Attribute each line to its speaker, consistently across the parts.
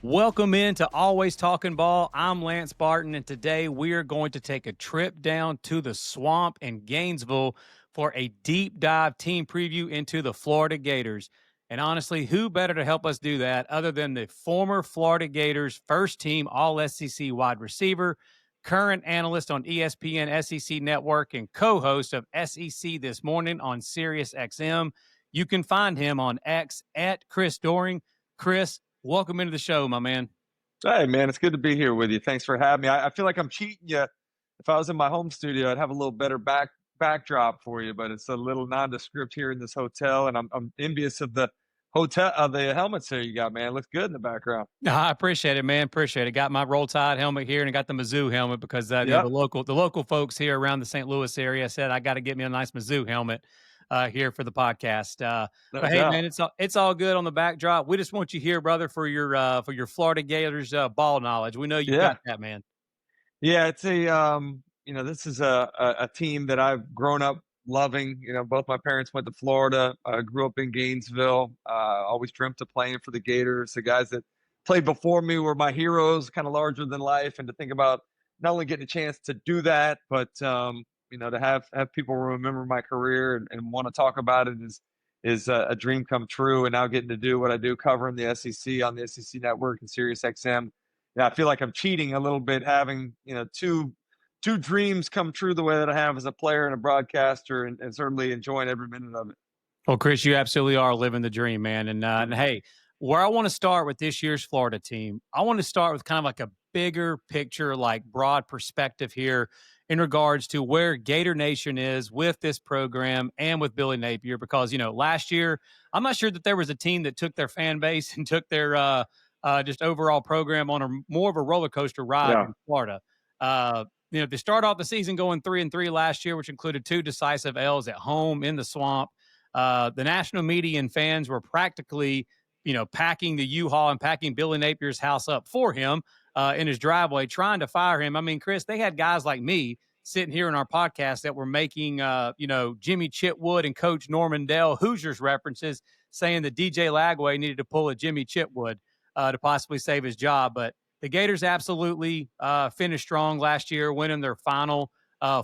Speaker 1: Welcome in to Always Talking Ball. I'm Lance Barton, and today we are going to take a trip down to the swamp in Gainesville for a deep dive team preview into the Florida Gators. And honestly, who better to help us do that other than the former Florida Gators first team All-SEC wide receiver, current analyst on ESPN SEC Network, and co-host of SEC This Morning on Sirius XM. You can find him on X at Chris Doering. Chris, welcome into the show, my man.
Speaker 2: Hey, man, it's good to be here with you. Thanks for having me. I feel like I'm cheating you. If I was in my home studio, I'd have a little better backdrop for you, but it's a little nondescript here in this hotel, and I'm envious of the helmets here you got, man. It looks good in the background.
Speaker 1: I appreciate it, man. Appreciate it. Got my Roll Tide helmet here, and I got the Mizzou helmet because
Speaker 2: Yep,
Speaker 1: the local folks here around the St. Louis area said I got to get me a nice Mizzou helmet here for the podcast.
Speaker 2: no
Speaker 1: But hey,
Speaker 2: doubt.
Speaker 1: man, it's all good on the backdrop. We just want you here, brother, for your Florida Gators ball knowledge. We know you
Speaker 2: Yeah,
Speaker 1: got that, man.
Speaker 2: yeah. It's this is a team that I've grown up loving. Both my parents went to Florida. I grew up in Gainesville. Always dreamt of playing for the Gators. The guys that played before me were my heroes, kind of larger than life. And to think about not only getting a chance to do that, but to have people remember my career and want to talk about it is a dream come true. And now getting to do what I do, covering the SEC on the SEC Network and Sirius XM. Yeah, I feel like I'm cheating a little bit, having two dreams come true the way that I have as a player and a broadcaster, and certainly enjoying every minute of it.
Speaker 1: Well, Chris, you absolutely are living the dream, man. And hey, where I want to start with this year's Florida team, I want to start with kind of like a bigger picture, like broad perspective here in regards to where Gator Nation is with this program and with Billy Napier. Because, last year, I'm not sure that there was a team that took their fan base and took their just overall program on more of a roller coaster ride
Speaker 2: Yeah.
Speaker 1: in Florida. They start off the season going 3-3 last year, which included 2 decisive L's at home in the swamp. The national media and fans were practically, packing the U-Haul and packing Billy Napier's house up for him in his driveway, trying to fire him. I mean, Chris, they had guys like me sitting here in our podcast that were making, Jimmy Chitwood and Coach Norman Dell Hoosiers references, saying that DJ Lagway needed to pull a Jimmy Chitwood to possibly save his job. But the Gators absolutely finished strong last year, winning their final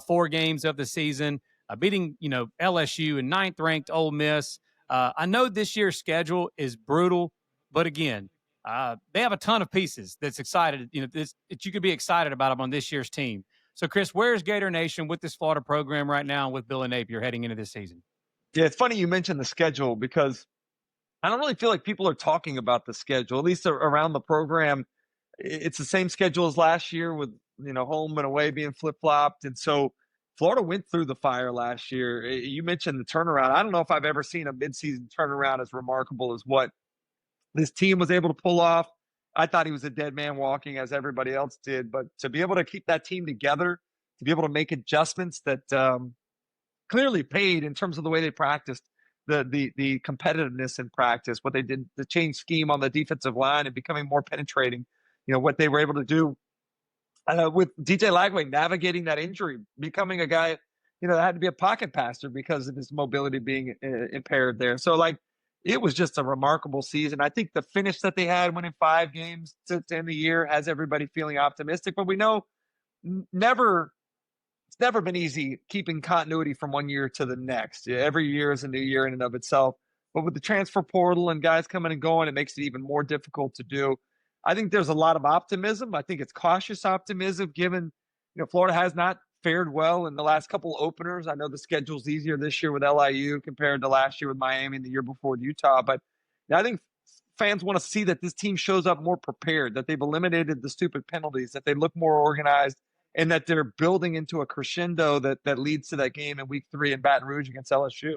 Speaker 1: 4 games of the season. Beating, LSU and 9th-ranked Ole Miss. I know this year's schedule is brutal, but again, they have a ton of pieces that's excited, that you could be excited about them on this year's team. So, Chris, where's Gator Nation with this Florida program right now with Billy Napier heading into this season?
Speaker 2: Yeah, it's funny you mentioned the schedule because I don't really feel like people are talking about the schedule, at least around the program. It's the same schedule as last year with, home and away being flip-flopped. And so Florida went through the fire last year. You mentioned the turnaround. I don't know if I've ever seen a midseason turnaround as remarkable as what this team was able to pull off. I thought he was a dead man walking, as everybody else did. But to be able to keep that team together, to be able to make adjustments that clearly paid in terms of the way they practiced, the competitiveness in practice, what they did, the change scheme on the defensive line and becoming more penetrating, what they were able to do with DJ Lagway navigating that injury, becoming a guy, that had to be a pocket passer because of his mobility being impaired there. So, it was just a remarkable season. I think the finish that they had, winning 5 games to end the year, has everybody feeling optimistic. But we know it's never been easy keeping continuity from one year to the next. Every year is a new year in and of itself. But with the transfer portal and guys coming and going, it makes it even more difficult to do. I think there's a lot of optimism. I think it's cautious optimism given, Florida has not fared well in the last couple openers. I know the schedule's easier this year with LIU compared to last year with Miami and the year before with Utah. But I think fans want to see that this team shows up more prepared, that they've eliminated the stupid penalties, that they look more organized, and that they're building into a crescendo that leads to that game in week 3 in Baton Rouge against LSU.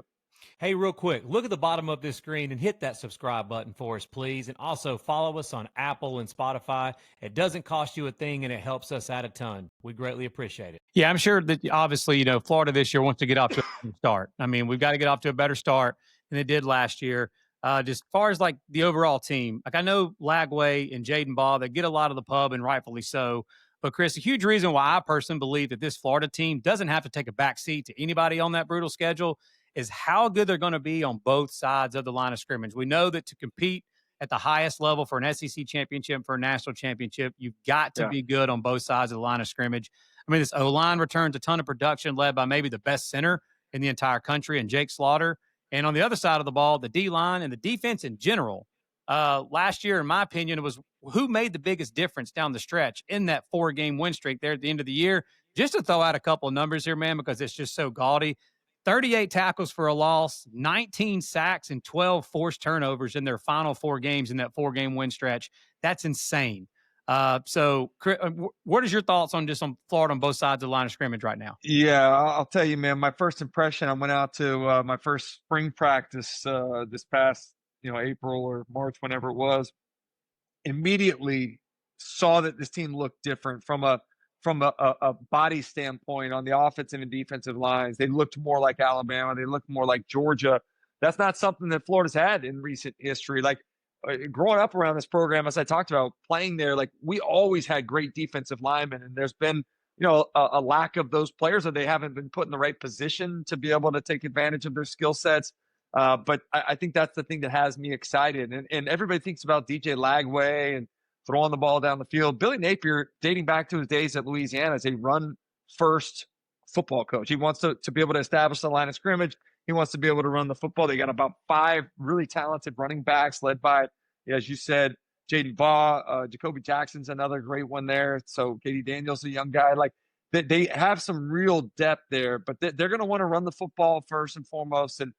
Speaker 1: Hey, real quick, look at the bottom of this screen and hit that subscribe button for us, please. And also follow us on Apple and Spotify. It doesn't cost you a thing, and it helps us out a ton. We greatly appreciate it. Yeah, I'm sure that obviously, Florida this year wants to get off to a better start. I mean, we've got to get off to a better start than they did last year. Just as far as like the overall team, like I know Lagway and Jaden Ball, they get a lot of the pub, and rightfully so. But Chris, a huge reason why I personally believe that this Florida team doesn't have to take a back seat to anybody on that brutal schedule is how good they're going to be on both sides of the line of scrimmage. We know that to compete at the highest level for an SEC championship, for a national championship, you've got to
Speaker 2: Yeah.
Speaker 1: be good on both sides of the line of scrimmage. I mean, this O-line returns a ton of production led by maybe the best center in the entire country and Jake Slaughter. And on the other side of the ball, the D-line and the defense in general. Last year, in my opinion, it was who made the biggest difference down the stretch in that 4-game win streak there at the end of the year. Just to throw out a couple of numbers here, man, because it's just so gaudy. 38 tackles for a loss, 19 sacks, and 12 forced turnovers in their final 4 games in that 4-game win stretch. That's insane. So, what is your thoughts on just on Florida on both sides of the line of scrimmage right now?
Speaker 2: Yeah, I'll tell you, man. My first impression, I went out to my first spring practice this past, April or March, whenever it was. Immediately saw that this team looked different from a body standpoint on the offensive and defensive lines. They looked more like Alabama. They looked more like Georgia. That's not something that Florida's had in recent history. Like growing up around this program, as I talked about, playing there, like we always had great defensive linemen, and there's been a lack of those players, or they haven't been put in the right position to be able to take advantage of their skill sets. But I think that's the thing that has me excited. And everybody thinks about DJ Lagway and throwing the ball down the field. Billy Napier, dating back to his days at Louisiana, is a run-first football coach. He wants to be able to establish the line of scrimmage. He wants to be able to run the football. They got about 5 really talented running backs led by, as you said, Jaden Baugh. Jacoby Jackson's another great one there. So Katie Daniels, a young guy. Like they have some real depth there, but they're going to want to run the football first and foremost. And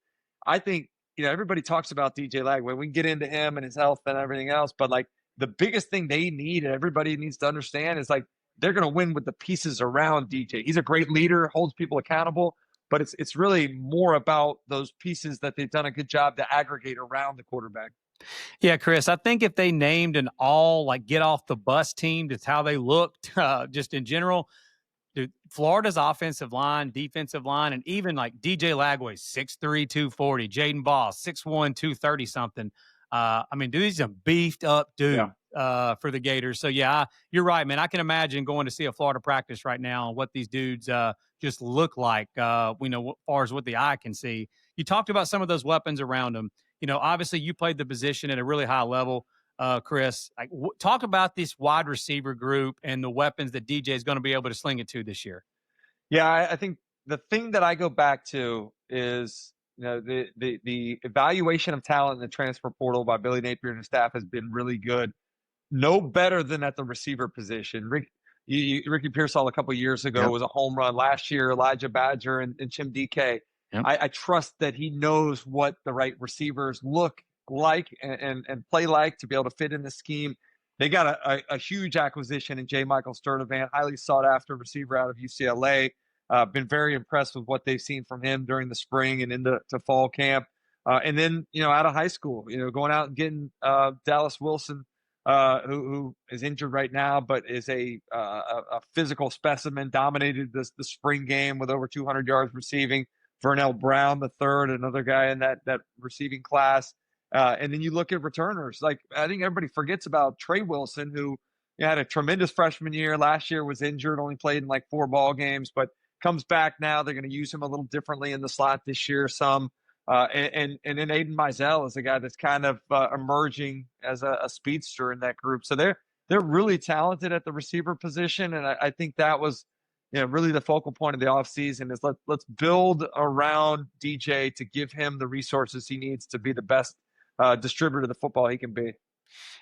Speaker 2: I think, everybody talks about DJ Lagway. We can get into him and his health and everything else, but like the biggest thing they need, and everybody needs to understand, is like they're going to win with the pieces around DJ. He's a great leader, holds people accountable, but it's really more about those pieces that they've done a good job to aggregate around the quarterback.
Speaker 1: Yeah, Chris, I think if they named an all like get off the bus team, that's how they looked just in general. Dude, Florida's offensive line, defensive line, and even like DJ Lagway, 6'3", 240, Jaden Baugh, 6'1", 230 something. I mean, dude, he's a beefed up dude for the Gators. So yeah, you're right, man. I can imagine going to see a Florida practice right now and what these dudes just look like. As far as what the eye can see. You talked about some of those weapons around them. Obviously you played the position at a really high level. Chris, talk about this wide receiver group and the weapons that DJ is going to be able to sling it to this year.
Speaker 2: Yeah, I think the thing that I go back to is the evaluation of talent in the transfer portal by Billy Napier and his staff has been really good. No better than at the receiver position. Ricky Pearsall a couple of years ago was a home run. Last year, Elijah Badger and Chim DK. Yep. I trust that he knows what the right receivers look like and play like to be able to fit in the scheme. They got a huge acquisition in J. Michael Sturdivant, highly sought after receiver out of UCLA. Been very impressed with what they've seen from him during the spring and into fall camp. And then, out of high school, going out and getting Dallas Wilson, who is injured right now, but is a physical specimen, dominated the spring game with over 200 yards receiving. Vernell Brown, the third, another guy in that receiving class. And then you look at returners. Like, I think everybody forgets about Trey Wilson, who had a tremendous freshman year. Last year was injured, only played in like 4 ball games, but comes back now. They're going to use him a little differently in the slot this year, some. And then Aiden Mizell is a guy that's kind of emerging as a speedster in that group. So they're really talented at the receiver position, and I think that was really the focal point of the offseason is let's build around DJ to give him the resources he needs to be the best distributor of the football he can be.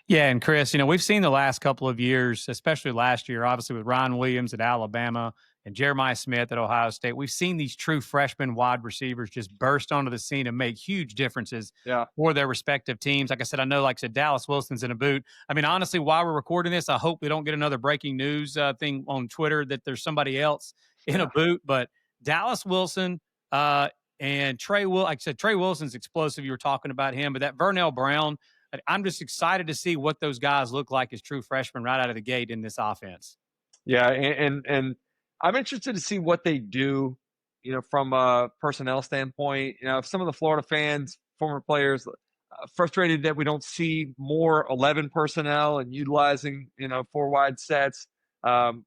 Speaker 1: Yeah, and Chris, we've seen the last couple of years, especially last year, obviously with Ryan Williams at Alabama and Jeremiah Smith at Ohio State, we've seen these true freshman wide receivers just burst onto the scene and make huge differences for their respective teams. Like I said, Dallas Wilson's in a boot. I mean, honestly, while we're recording this, I hope we don't get another breaking news thing on Twitter that there's somebody else in a boot. But Dallas Wilson and Trey Wilson's explosive. You were talking about him, but that Vernell Brown, I'm just excited to see what those guys look like as true freshmen right out of the gate in this offense.
Speaker 2: Yeah, and I'm interested to see what they do, from a personnel standpoint. If some of the Florida fans, former players, frustrated that we don't see more 11 personnel and utilizing, 4 wide sets. Going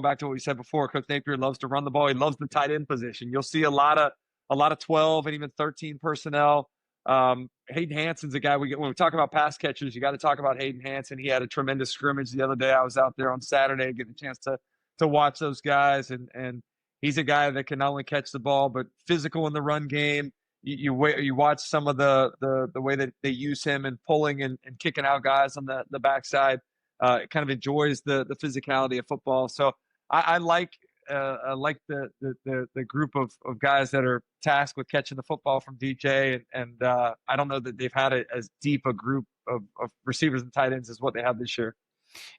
Speaker 2: back to what we said before, Coach Napier loves to run the ball. He loves the tight end position. You'll see a lot of 12 and even 13 personnel. Hayden Hanson's a guy when we talk about pass catchers, you got to talk about Hayden Hanson. He had a tremendous scrimmage the other day. I was out there on Saturday getting a chance to watch those guys, and he's a guy that can not only catch the ball but physical in the run game. You watch some of the way that they use him and pulling and kicking out guys on the backside. It kind of enjoys the physicality of football. So I like the group of guys that are tasked with catching the football from DJ, and I don't know that they've had as deep a group of receivers and tight ends as what they have this year.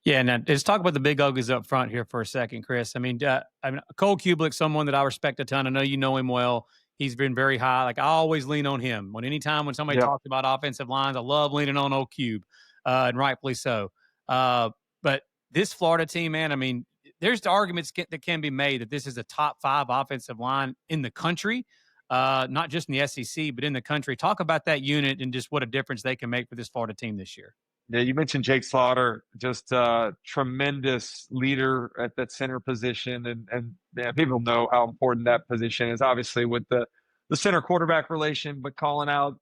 Speaker 1: Yeah, now let's talk about the big uglies up front here for a second, Chris. I mean, Cole Kubelik, someone that I respect a ton. I know you know him well. He's been very high. Like I always lean on him. Anytime when somebody talks about offensive lines, I love leaning on old Cube, and rightfully so. But this Florida team, man, I mean, there's the arguments that can be made that this is a top 5 offensive line in the country, not just in the SEC, but in the country. Talk about that unit and just what a difference they can make for this Florida team this year.
Speaker 2: Yeah, you mentioned Jake Slaughter, just a tremendous leader at that center position, and yeah, people know how important that position is. Obviously, with the center quarterback relation, but calling out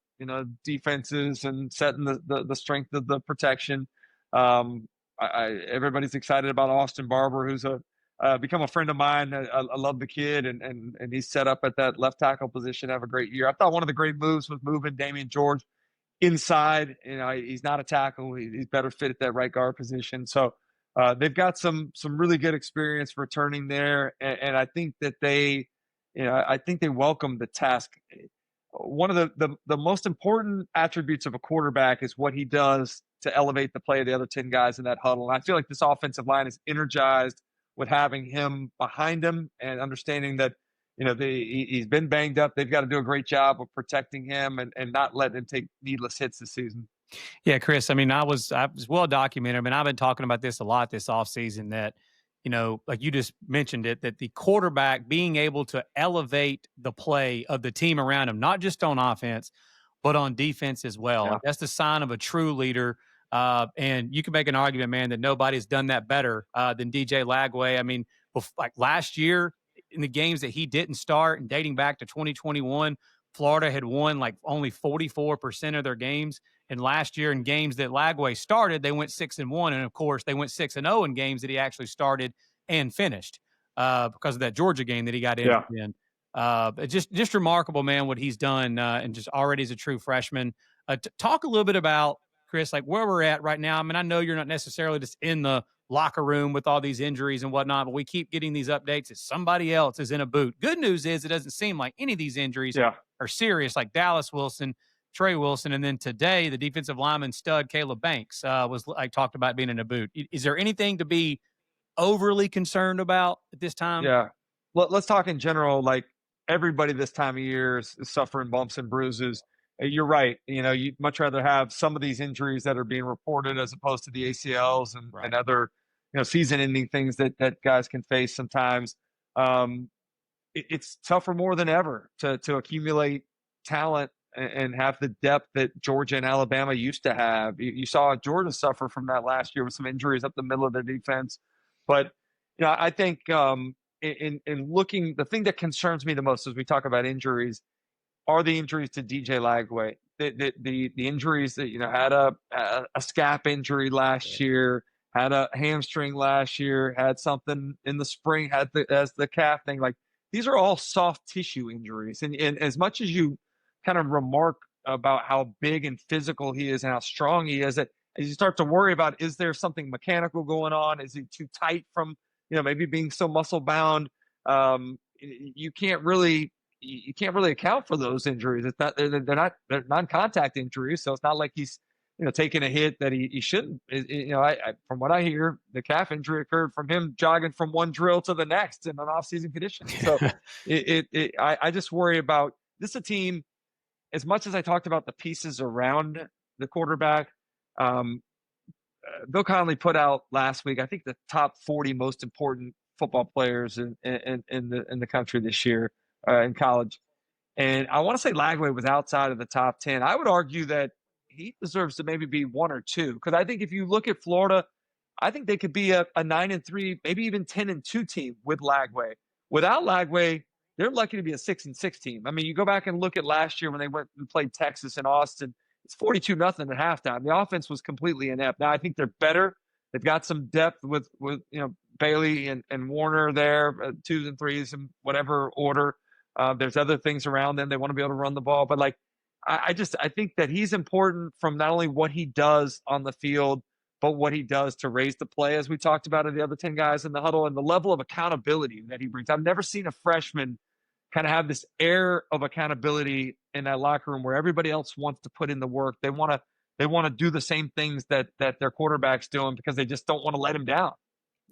Speaker 2: defenses and setting the strength of the protection. Everybody's excited about Austin Barber, who's become a friend of mine. I love the kid, and he's set up at that left tackle position. Have a great year. I thought one of the great moves was moving Damian George inside. He's not a tackle. He's better fit at that right guard position. So they've got some really good experience returning there, and I think that they welcome the task. One of the most important attributes of a quarterback is what he does to elevate the play of the other 10 guys in that huddle. And I feel like this offensive line is energized with having him behind him and understanding that he's been banged up. They've got to do a great job of protecting him and not letting him take needless hits this season.
Speaker 1: Yeah, Chris, I mean, I was well documented. I mean, I've been talking about this a lot this offseason that, like you just mentioned it, that the quarterback being able to elevate the play of the team around him, not just on offense, but on defense as well.
Speaker 2: Yeah.
Speaker 1: Like, that's the sign of a true leader. And you can make an argument, man, that nobody's done that better than DJ Lagway. I mean, like last year, in the games that he didn't start and dating back to 2021, Florida had won like only 44% of their games. And last year in games that Lagway started, they went 6-1. And of course, they went 6-0 in games that he actually started and finished because of that Georgia game that he got injured in. Just remarkable, man, what he's done and just already as a true freshman. Talk a little bit about, Chris, like where we're at right now. I mean, I know you're not necessarily just in the locker room with all these injuries and whatnot, but we keep getting these updates that somebody else is in a boot. Good news is it doesn't seem like any of these injuries are serious, like Dallas Wilson, Trey Wilson, and then today the defensive lineman stud Caleb Banks was like talked about being in a boot. Is there anything to be overly concerned about at this time?
Speaker 2: Yeah. Well, let's talk in general. Like everybody this time of year is suffering bumps and bruises. You're right. You'd much rather have some of these injuries that are being reported as opposed to the ACLs and other, season-ending things that guys can face sometimes. It's tougher more than ever to accumulate talent and have the depth that Georgia and Alabama used to have. You saw Georgia suffer from that last year with some injuries up the middle of their defense. But, I think in looking, the thing that concerns me the most as we talk about injuries are the injuries to DJ Lagway. The injuries that, had a scap injury last year, had a hamstring last year, had something in the spring, had the calf thing. Like these are all soft tissue injuries. And as much as you kind of remark about how big and physical he is and how strong he is, that as you start to worry about, is there something mechanical going on? Is he too tight from, maybe being so muscle bound? You can't really account for those injuries. It's not, they're non-contact injuries. So it's not like he's, taking a hit that he shouldn't. From what I hear, the calf injury occurred from him jogging from one drill to the next in an off-season condition. So I just worry about this. A team, as much as I talked about the pieces around the quarterback, Bill Connelly put out last week, I think, the top 40 most important football players in the country this year in college. And I want to say Lagway was outside of the top 10. I would argue that he deserves to maybe be 1 or 2, because I think if you look at Florida, I think they could be a 9-3, maybe even 10-2 team with Lagway. Without Lagway, they're lucky to be a 6-6 team. I mean, you go back and look at last year when they went and played Texas and Austin. It's 42-0 at halftime. The offense was completely inept. Now I think they're better. They've got some depth with Bailey and Warner there, 2s and 3s in whatever order. There's other things around them. They want to be able to run the ball, but I think that he's important from not only what he does on the field, but what he does to raise the play, as we talked about of the other 10 guys in the huddle, and the level of accountability that he brings. I've never seen a freshman kind of have this air of accountability in that locker room where everybody else wants to put in the work. They want to do the same things that their quarterback's doing because they just don't want to let him down.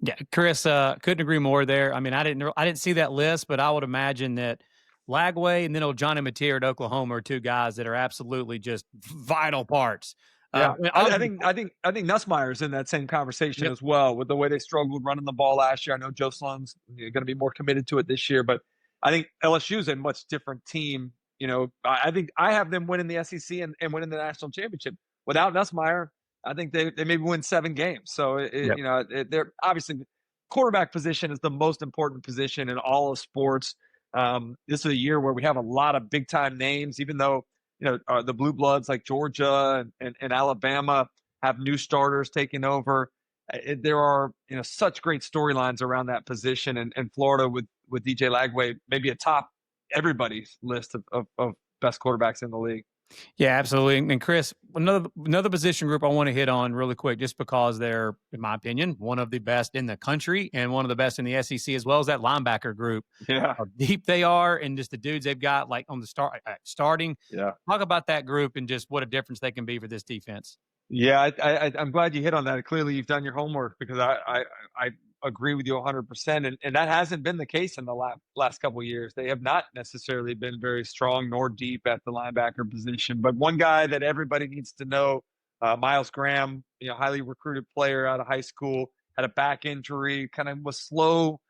Speaker 1: Yeah, Chris, couldn't agree more there. I mean, I didn't see that list, but I would imagine that Lagway and then Johnny Napier at Oklahoma are two guys that are absolutely just vital parts.
Speaker 2: Yeah, I think Nussmeier's in that same conversation as well, with the way they struggled running the ball last year. I know Joe Sloan's going to be more committed to it this year, but I think LSU's a much different team. I think I have them winning the SEC and winning the national championship. Without Nussmeier, I think they maybe win 7 games. So they're obviously, the quarterback position is the most important position in all of sports. This is a year where we have a lot of big time names, even though the blue bloods like Georgia and Alabama have new starters taking over. There are such great storylines around that position, and Florida with DJ Lagway maybe atop everybody's list of best quarterbacks in the league.
Speaker 1: Yeah, absolutely. And Chris, another position group I want to hit on really quick, just because they're, in my opinion, one of the best in the country and one of the best in the SEC, as well as that linebacker group.
Speaker 2: Yeah,
Speaker 1: how deep they are, and just the dudes they've got on the starting.
Speaker 2: Yeah,
Speaker 1: talk about that group and just what a difference they can be for this defense.
Speaker 2: Yeah, I'm glad you hit on that. Clearly, you've done your homework, because I agree with you 100%, and that hasn't been the case in the last couple of years. They have not necessarily been very strong nor deep at the linebacker position. But one guy that everybody needs to know, Miles Graham, highly recruited player out of high school, had a back injury, kind of was slow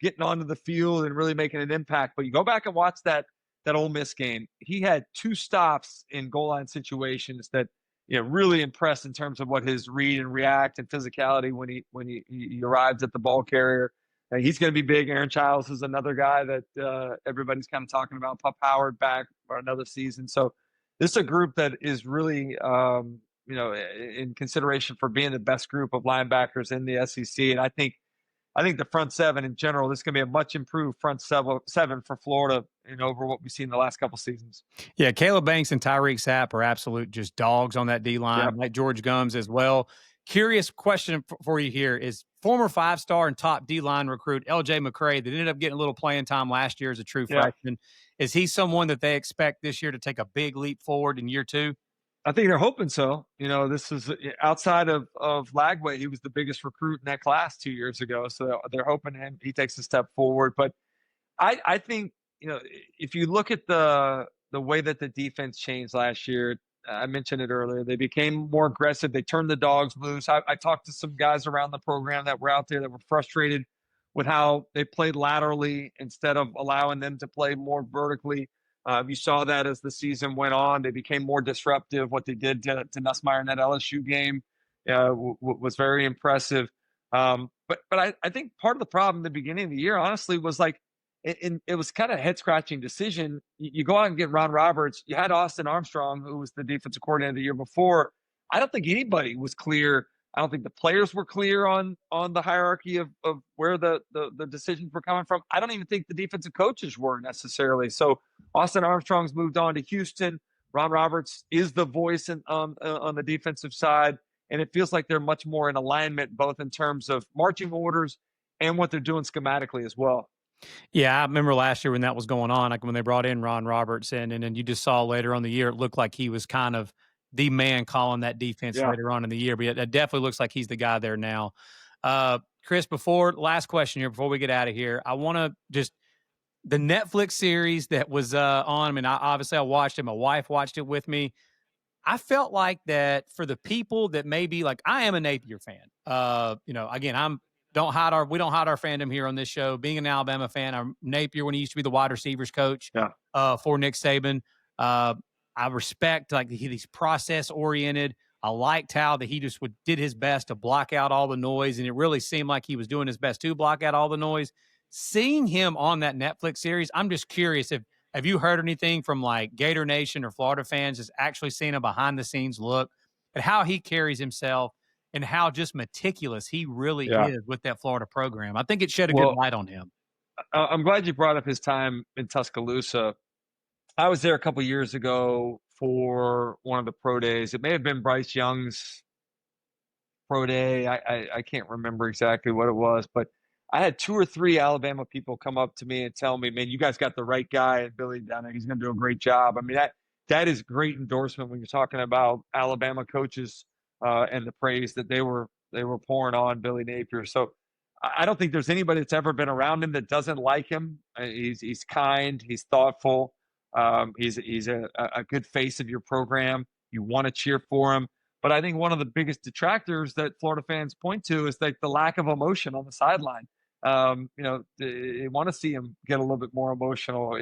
Speaker 2: getting onto the field and really making an impact. But you go back and watch that Ole Miss game. He had 2 stops in goal line situations that really impressed in terms of what his read and react and physicality when he arrives at the ball carrier. And he's going to be big. Aaron Childs is another guy that everybody's kind of talking about. Pup Howard back for another season. So this is a group that is really, in consideration for being the best group of linebackers in the SEC. And I think the front 7 in general, this is going to be a much improved front 7 for Florida over what we've seen in the last couple seasons.
Speaker 1: Yeah, Caleb Banks and Tyreek Sapp are absolute just dogs on that D-line, like George Gums as well. Curious question for you here is former 5-star and top D-line recruit LJ McCray that ended up getting a little playing time last year as a true freshman. Is he someone that they expect this year to take a big leap forward in year 2?
Speaker 2: I think they're hoping so. This is outside of Lagway. He was the biggest recruit in that class 2 years ago. So they're hoping he takes a step forward. But I think, if you look at the way that the defense changed last year, I mentioned it earlier, they became more aggressive. They turned the dogs loose. I talked to some guys around the program that were out there that were frustrated with how they played laterally instead of allowing them to play more vertically. You saw that as the season went on. They became more disruptive. What they did to Nussmeier in that LSU game was very impressive. But I think part of the problem at the beginning of the year, honestly, was it was kind of a head-scratching decision. You go out and get Ron Roberts. You had Austin Armstrong, who was the defensive coordinator the year before. I don't think anybody was clear. I don't think the players were clear on the hierarchy of where the decisions were coming from. I don't even think the defensive coaches were necessarily. So Austin Armstrong's moved on to Houston. Ron Roberts is the voice on the defensive side. And it feels like they're much more in alignment, both in terms of marching orders and what they're doing schematically as well.
Speaker 1: Yeah, I remember last year when that was going on, like when they brought in Ron Roberts and then you just saw later on the year, it looked like he was kind of the man calling that defense later on in the year. But it definitely looks like he's the guy there now. Chris, last question here, before we get out of here, I want to just the Netflix series that was on. I mean, obviously I watched it. My wife watched it with me. I felt like that for the people that maybe like I am a Napier fan. Again, we don't hide our fandom here on this show. Being an Alabama fan, I'm Napier when he used to be the wide receivers coach for Nick Saban. I respect he's process oriented. I liked how that he just did his best to block out all the noise, and it really seemed like he was doing his best to block out all the noise. seeing him on that Netflix series, I'm just curious if have you heard anything from like Gator Nation or Florida fans just actually seeing a behind the scenes look at how he carries himself and how just meticulous he really
Speaker 2: Yeah.
Speaker 1: is with that Florida program. I think it shed a good
Speaker 2: Well,
Speaker 1: light on him.
Speaker 2: I'm glad you brought up his time in Tuscaloosa. I was there a couple years ago for one of the pro days. It may have been Bryce Young's pro day. I can't remember exactly what it was, but I had 2 or 3 Alabama people come up to me and tell me, "Man, you guys got the right guy at Billy down there. He's going to do a great job." I mean, that is great endorsement when you're talking about Alabama coaches and the praise that they were pouring on Billy Napier. So I don't think there's anybody that's ever been around him that doesn't like him. He's kind, he's thoughtful, he's a good face of your program. You want to cheer for him. But I think one of the biggest detractors that Florida fans point to is like the lack of emotion on the sideline. They want to see him get a little bit more emotional.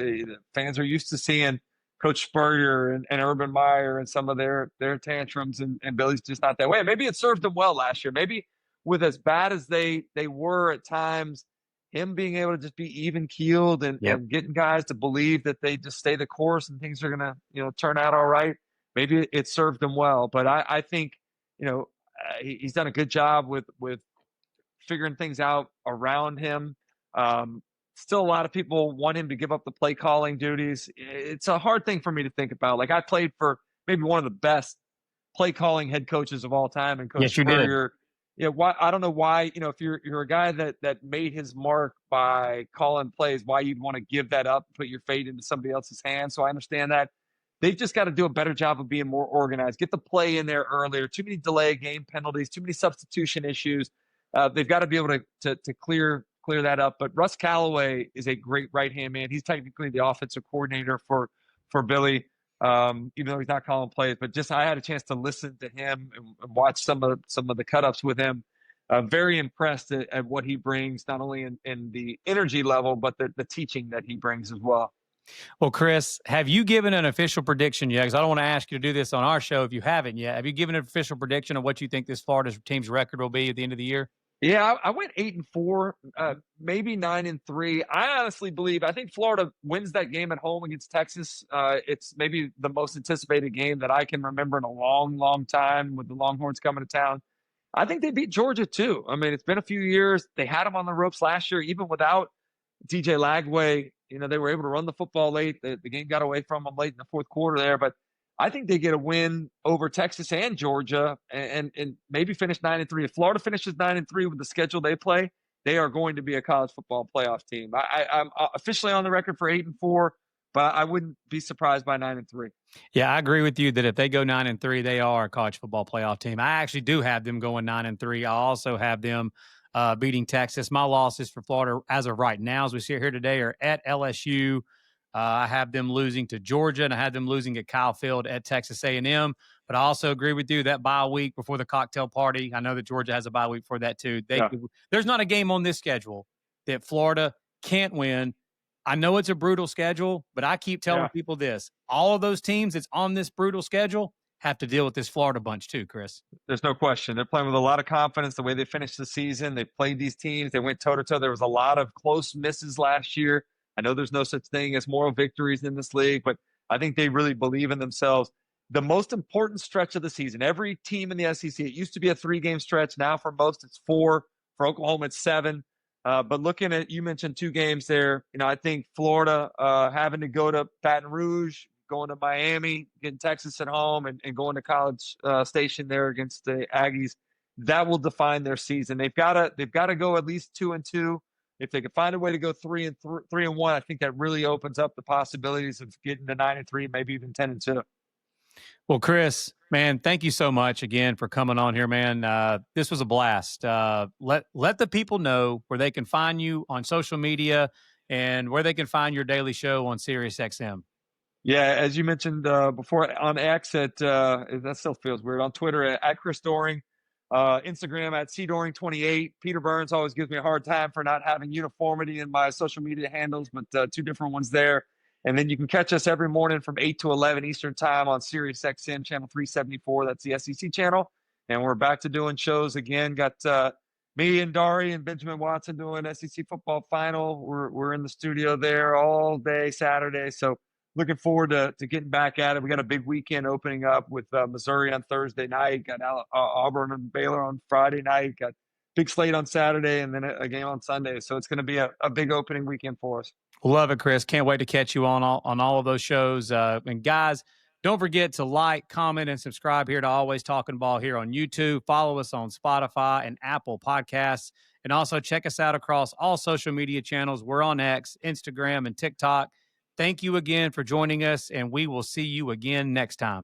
Speaker 2: Fans are used to seeing Coach Spurrier and Urban Meyer and some of their tantrums, and Billy's just not that way. Maybe it served him well last year. Maybe with as bad as they were at times, him being able to just be even keeled and getting guys to believe that they just stay the course and things are gonna turn out all right. Maybe it served him well, but I think he's done a good job with figuring things out around him. Still, a lot of people want him to give up the play calling duties. It's a hard thing for me to think about. Like, I played for maybe one of the best play calling head coaches of all time, and Coach Spurrier. Yeah, I don't know why. If you're a guy that made his mark by calling plays, why you'd want to give that up, put your fate into somebody else's hands. So I understand that. They've just got to do a better job of being more organized. Get the play in there earlier. Too many delay game penalties. Too many substitution issues. They've got to be able to clear that up. But Russ Callaway is a great right-hand man. He's technically the offensive coordinator for Billy, even though he's not calling plays. But just I had a chance to listen to him and watch some of the cut-ups with him. Very impressed at what he brings, not only in the energy level, but the teaching that he brings as well.
Speaker 1: Well, Chris, have you given an official prediction yet? Because I don't want to ask you to do this on our show if you haven't yet. Have you given an official prediction of what you think this Florida team's record will be at the end of the year?
Speaker 2: Yeah, I went 8-4, maybe 9-3. I think Florida wins that game at home against Texas. It's maybe the most anticipated game that I can remember in a long, long time with the Longhorns coming to town. I think they beat Georgia too. I mean, it's been a few years. They had them on the ropes last year, even without DJ Lagway. They were able to run the football late. The game got away from them late in the fourth quarter there, but I think they get a win over Texas and Georgia and maybe finish 9-3. If Florida finishes 9-3 with the schedule they play, they are going to be a college football playoff team. I'm officially on the record for 8-4, but I wouldn't be surprised by 9-3.
Speaker 1: Yeah, I agree with you that if they go 9-3, they are a college football playoff team. I actually do have them going 9-3. I also have them beating Texas. My losses for Florida as of right now, as we sit here today, are at LSU. I have them losing to Georgia, and I had them losing at Kyle Field at Texas A&M. But I also agree with you that bye week before the cocktail party. I know that Georgia has a bye week for that too. There's not a game on this schedule that Florida can't win. I know it's a brutal schedule, but I keep telling people this. All of those teams that's on this brutal schedule have to deal with this Florida bunch too, Chris.
Speaker 2: There's no question. They're playing with a lot of confidence the way they finished the season. They played these teams. They went toe-to-toe. There was a lot of close misses last year. I know there's no such thing as moral victories in this league, but I think they really believe in themselves. The most important stretch of the season, every team in the SEC, it used to be a 3-game stretch. Now for most, it's 4. For Oklahoma, it's 7. But looking at, you mentioned 2 games there. I think Florida having to go to Baton Rouge, going to Miami, getting Texas at home, and going to College Station there against the Aggies, that will define their season. They've got to go at least 2-2. If they can find a way to go 3-1, I think that really opens up the possibilities of getting to 9-3, maybe even 10-2.
Speaker 1: Well, Chris, man, thank you so much again for coming on here, man. This was a blast. Let the people know where they can find you on social media and where they can find your daily show on SiriusXM.
Speaker 2: Yeah, as you mentioned before, on X that still feels weird. On Twitter at Chris Doering. Instagram at cdoring28. Peter Burns always gives me a hard time for not having uniformity in my social media handles, but 2 different ones there. And then you can catch us every morning from 8 to 11 Eastern time on SiriusXM channel 374. That's the SEC channel. And we're back to doing shows again. Got me and Dari and Benjamin Watson doing SEC football final. We're in the studio there all day Saturday. So looking forward to getting back at it. We got a big weekend opening up with Missouri on Thursday night. Got Auburn and Baylor on Friday night. Got big slate on Saturday and then a game on Sunday. So it's going to be a big opening weekend for us.
Speaker 1: Love it, Chris. Can't wait to catch you on all of those shows. And guys, don't forget to like, comment, and subscribe here to Always Talking Ball here on YouTube. Follow us on Spotify and Apple Podcasts. And also check us out across all social media channels. We're on X, Instagram, and TikTok. Thank you again for joining us, and we will see you again next time.